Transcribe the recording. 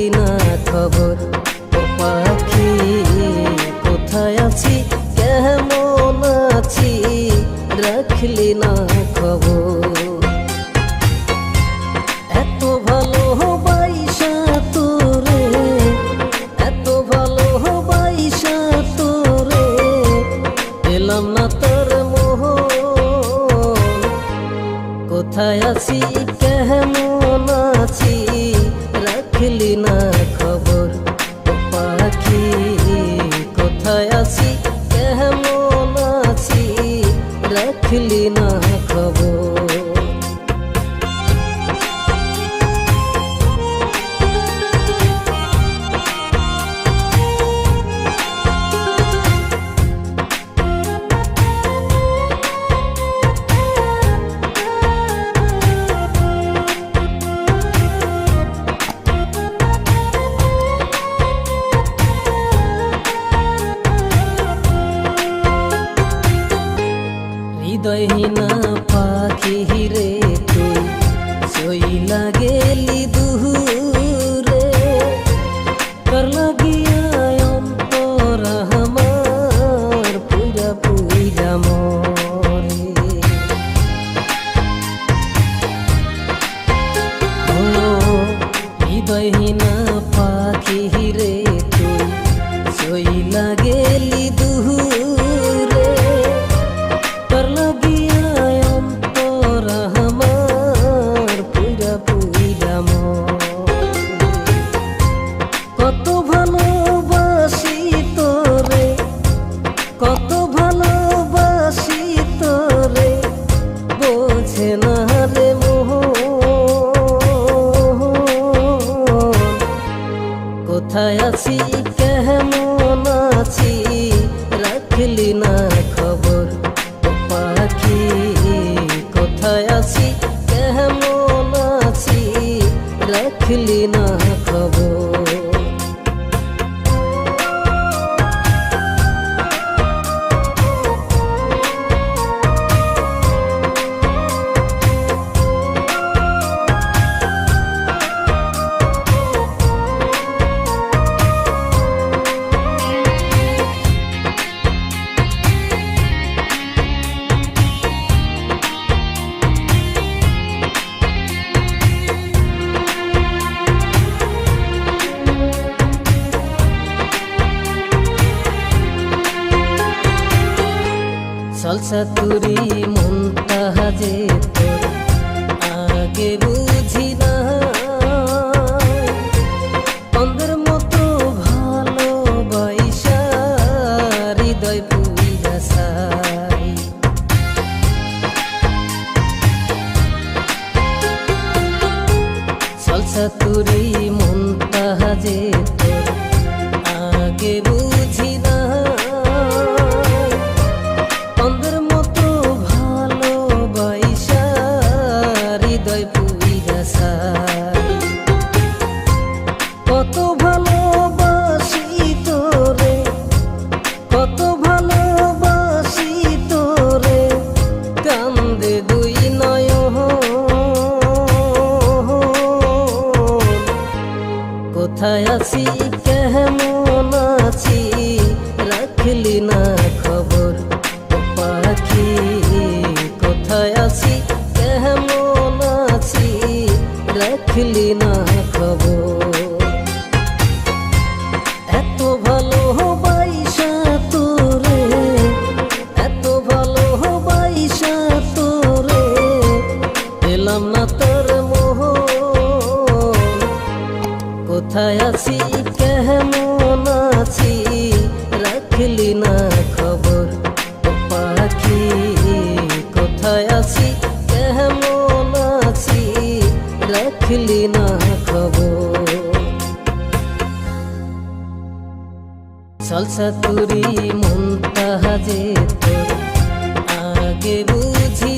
রাখলি না খবর। ও পাখি কোথায় আছি, কেমন আছি, রাখলি না খবর। এত ভালোবাসা তোরে, এত ভালোবাসা তোরে, পেলাম না তোর মোহন। কোথায় আছি, কেমন আছি, রাখলি না খবর। ও পাখি কোথায় আছি, কেমন আছি, রাখলি না খবর। হৃদয়হীনা পাখি রে তুই চইলা গেলি দূরে, কার লাগিয়া অন্তর আমার পুরা পুরা মরে। ও হৃদয়হীনা পাখি রে তুই চইলা গেলি দূরে, কার লাগিয়া অন্তর আমার পুরা পুরা মরে। কত ভালোবাসি তোরে, কত ভালোবাসি তোরে, বোঝে না রে মোহন। কোথায় আছি, কেমন আছি, রাখলি না খবর। ও পাখি কোথায় আছি, কেমন আছি, রাখলি না খবর। সলসাতুরি মনটা যে তোর আগে বুঝি না, অন্ধের মতো ভালোবাসা হৃদয় পুইরা সাই। সলসাতুরি মনটা যে তোর আগে বুঝি না, অন্ধের মতো ভালোবাসা হৃদয় পুইরা সাই। কত ভালোবাসি তোরে, কত ভালোবাসি তোরে, কান্দে দুই নয়ন। কোথায় আছি, কেমন আছি, রাখলি না খবর। ও পাখি কোথায় আছি, কেমন আছি, রাখলি না খবর। এত ভালোবাসা তোরে, এত ভালোবাসা তোরে, পেলাম না তোর মোহন। কোথায় আছি, কেমন আছি, রাখলি না খবর। ও পাখি কোথায় আছি, কেমন আছি, রাখলি না খবর। সলসাতুরি মনটা যে তোর আগে বুঝি